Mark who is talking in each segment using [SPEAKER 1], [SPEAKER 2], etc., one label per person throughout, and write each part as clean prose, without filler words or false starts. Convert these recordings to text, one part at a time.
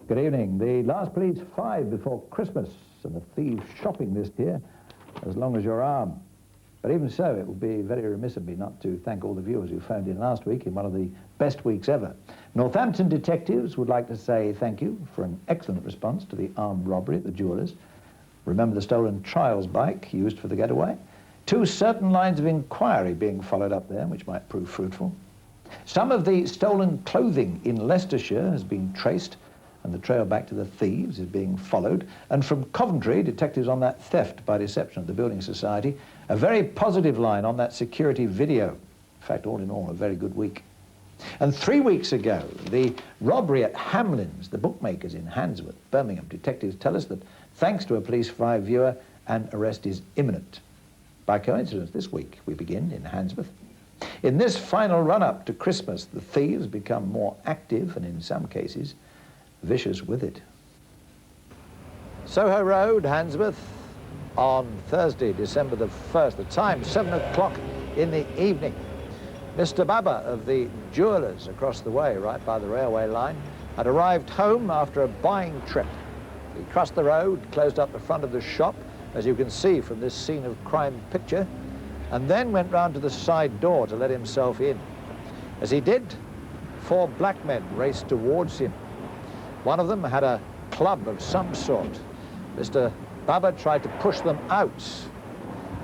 [SPEAKER 1] Good evening. The last police 5 before Christmas, and the thieves shopping list here as long as your arm. But even so, it would be very remiss of me not to thank all the viewers who phoned in last week in one of the best weeks ever. Northampton detectives would like to say thank you for an excellent response to the armed robbery at the jewellers. Remember the stolen trials bike used for the getaway? 2 certain lines of inquiry being followed up there, which might prove fruitful. Some of the stolen clothing in Leicestershire has been traced, and the trail back to the thieves is being followed. And from Coventry, detectives on that theft by deception of the Building Society, a very positive line on that security video. In fact, all in all, a very good week. And 3 weeks ago, the robbery at Hamlin's, the bookmakers in Handsworth, Birmingham, detectives tell us that thanks to a Police 5 viewer, an arrest is imminent. By coincidence, this week we begin in Handsworth. In this final run-up to Christmas, the thieves become more active and in some cases vicious with it. Soho Road, Handsworth, on Thursday, December the 1st, the time 7 o'clock in the evening. Mr. Baba of the jewellers across the way, right by the railway line, had arrived home after a buying trip. He crossed the road, closed up the front of the shop, as you can see from this scene of crime picture, and then went round to the side door to let himself in. As he did, 4 black men raced towards him. One of them had a club of some sort. Mr. Baba tried to push them out,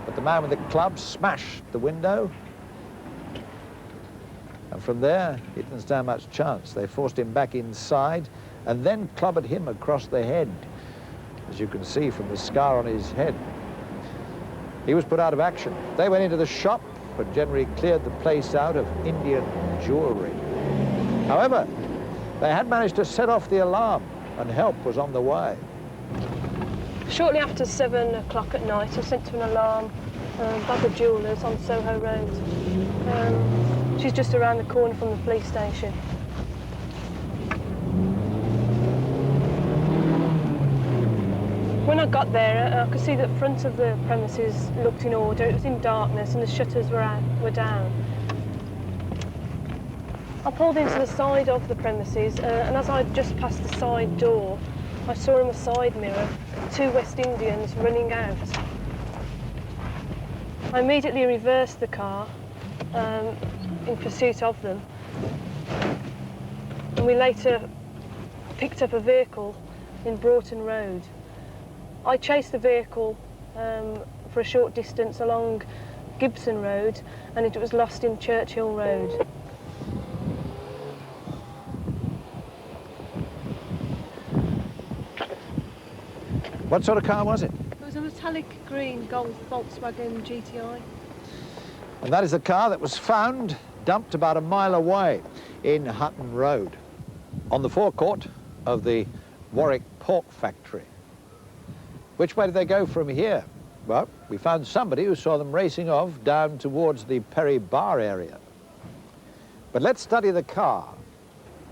[SPEAKER 1] but the man with the club smashed the window, and from there he didn't stand much chance. They forced him back inside and then clobbered him across the head, as you can see from the scar on his head. He was put out of action. They went into the shop and generally cleared the place out of Indian jewellery. However, they had managed to set off the alarm, and help was on the way.
[SPEAKER 2] Shortly after 7 o'clock at night, I sent to an alarm by the jewellers on Soho Road. She's just around the corner from the police station. When I got there, I could see that the front of the premises looked in order. It was in darkness and the shutters were down. I pulled into the side of the premises, and as I just passed the side door, I saw in the side mirror 2 West Indians running out. I immediately reversed the car in pursuit of them, and we later picked up a vehicle in Broughton Road. I chased the vehicle for a short distance along Gibson Road, and it was lost in Churchill Road.
[SPEAKER 1] What sort of car was it?
[SPEAKER 2] It was a metallic green Golf Volkswagen GTI.
[SPEAKER 1] And that is the car that was found dumped about a mile away in Hutton Road, on the forecourt of the Warwick Pork Factory. Which way did they go from here? Well, we found somebody who saw them racing off down towards the Perry Bar area. But let's study the car.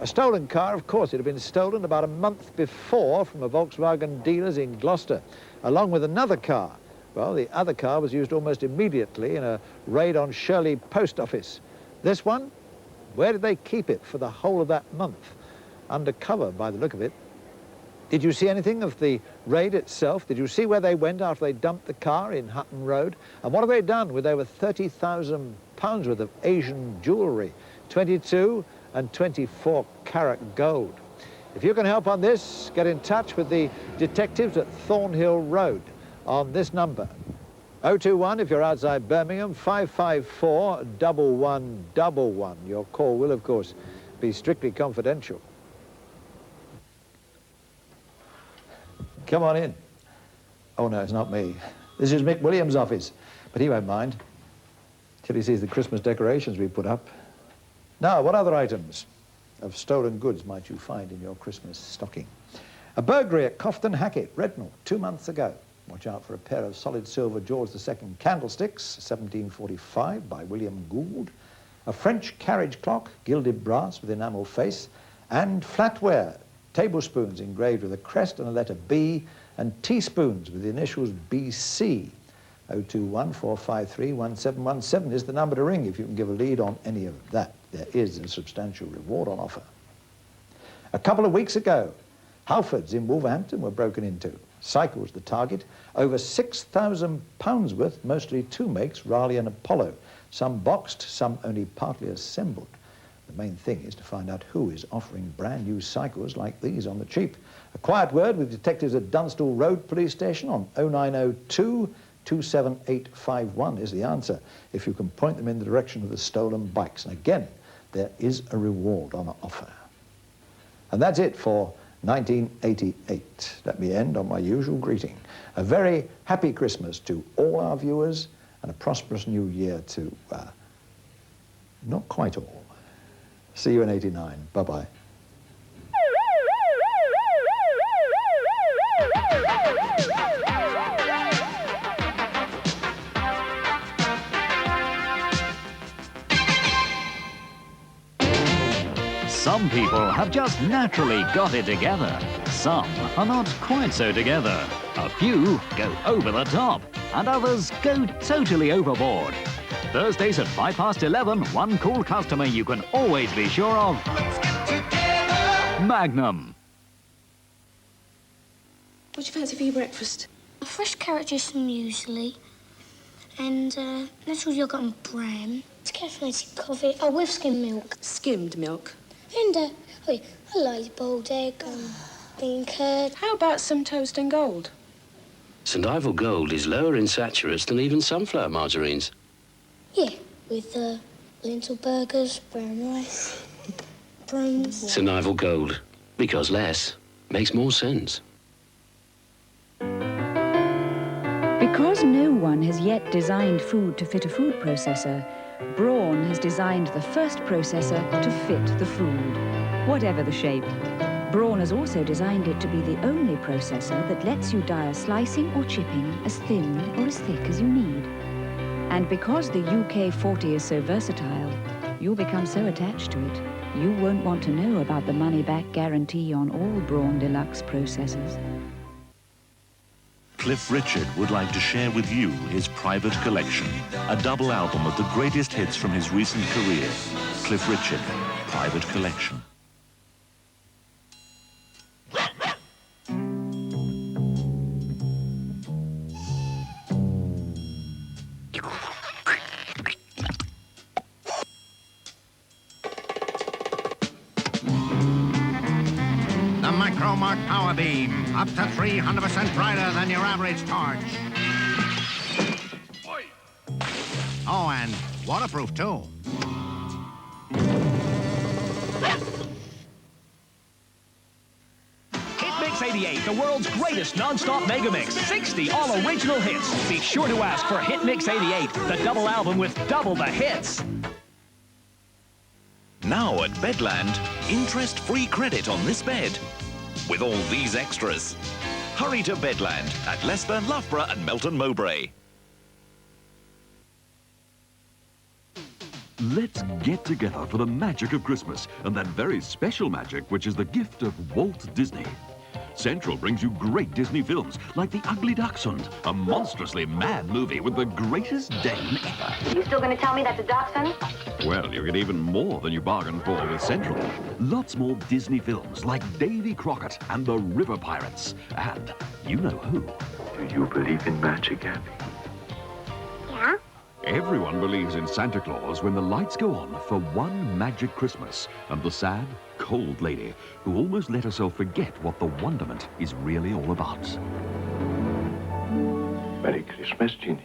[SPEAKER 1] A stolen car, of course. It had been stolen about a month before from a Volkswagen dealer's in Gloucester, along with another car. Well, the other car was used almost immediately in a raid on Shirley Post Office. This one, where did they keep it for the whole of that month? Undercover, by the look of it. Did you see anything of the raid itself? Did you see where they went after they dumped the car in Hutton Road? And what have they done with over £30,000 worth of Asian jewellery, 22 and 24 carat gold? If you can help on this, get in touch with the detectives at Thornhill Road on this number. 021 if you're outside Birmingham, 554 1111. Your call will, of course, be strictly confidential. Come on in. Oh, no, it's not me. This is Mick Williams' office, but he won't mind till he sees the Christmas decorations we put up. Now, what other items of stolen goods might you find in your Christmas stocking? A burglary at Cofton Hackett, Rednall, 2 months ago. Watch out for a pair of solid silver George II candlesticks, 1745, by William Gould. A French carriage clock, gilded brass with enamel face, and flatware, tablespoons engraved with a crest and a letter B, and teaspoons with the initials BC. 021 453 1717 is the number to ring if you can give a lead on any of that. There is a substantial reward on offer. A couple of weeks ago, Halfords in Wolverhampton were broken into. Cycles the target. Over £6,000 worth, mostly two makes, Raleigh and Apollo. Some boxed, some only partly assembled. The main thing is to find out who is offering brand new cycles like these on the cheap. A quiet word with detectives at Dunstall Road Police Station on 0902 27851 is the answer, if you can point them in the direction of the stolen bikes. And again, there is a reward on offer. And that's it for 1988. Let me end on my usual greeting. A very happy Christmas to all our viewers and a prosperous new year to, not quite all. See you in 89. Bye-bye.
[SPEAKER 3] Some people have just naturally got it together. Some are not quite so together. A few go over the top, and others go totally overboard. Thursdays at 11:05, one cool customer you can always be sure of. Let's get together. Magnum.
[SPEAKER 4] What do you fancy for your breakfast?
[SPEAKER 5] A fresh carrot juice and muesli, and natural yoghurt and Braun. Caffeinated coffee. Oh, with skim milk.
[SPEAKER 4] Skimmed milk.
[SPEAKER 5] And a light boiled egg, bean curd.
[SPEAKER 4] How about some toast and gold?
[SPEAKER 6] St Ivel Gold is lower in saturates than even sunflower margarines.
[SPEAKER 5] Yeah, with lentil burgers, brown rice, prawns.
[SPEAKER 6] St Ivel Gold, because less makes more sense.
[SPEAKER 7] Because no one has yet designed food to fit a food processor, Braun has designed the first processor to fit the food, whatever the shape. Braun has also designed it to be the only processor that lets you dial slicing or chipping as thin or as thick as you need. And because the UK40 is so versatile, you'll become so attached to it, you won't want to know about the money-back guarantee on all Braun Deluxe processors.
[SPEAKER 8] Cliff Richard would like to share with you his private collection, a double album of the greatest hits from his recent career. Cliff Richard, Private Collection.
[SPEAKER 9] Micromark Power Beam, up to 300% brighter than your average torch. Oh, and waterproof, too.
[SPEAKER 10] Hit Mix 88, the world's greatest non-stop mega mix. 60 all-original hits. Be sure to ask for Hit Mix 88, the double album with double the hits.
[SPEAKER 8] Now at Bedland, interest-free credit on this bed, with all these extras. Hurry to Bedland at Leicester, Loughborough and Melton Mowbray.
[SPEAKER 11] Let's get together for the magic of Christmas and that very special magic which is the gift of Walt Disney. Central brings you great Disney films like The Ugly Dachshund, a monstrously mad movie with the greatest dame ever.
[SPEAKER 12] You still going to tell me that's a dachshund?
[SPEAKER 11] Well, you get even more than you bargained for with Central. Lots more Disney films like Davy Crockett and the River Pirates. And you know who.
[SPEAKER 13] Do you believe in magic, Abby?
[SPEAKER 5] Yeah?
[SPEAKER 11] Everyone believes in Santa Claus when the lights go on for one magic Christmas and the sad, cold lady who almost let herself forget what the wonderment is really all about.
[SPEAKER 13] Merry Christmas, Ginny.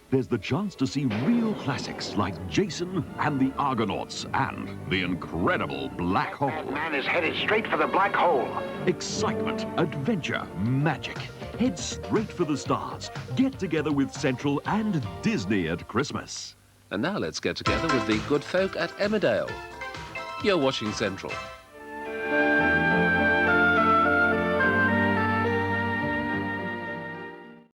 [SPEAKER 11] There's the chance to see real classics like Jason and the Argonauts and the incredible Black Hole.
[SPEAKER 9] That man is headed straight for the black hole.
[SPEAKER 11] Excitement, adventure, magic. Head straight for the stars. Get together with Central and Disney at Christmas.
[SPEAKER 6] And now let's get together with the good folk at Emmerdale. You're watching Central.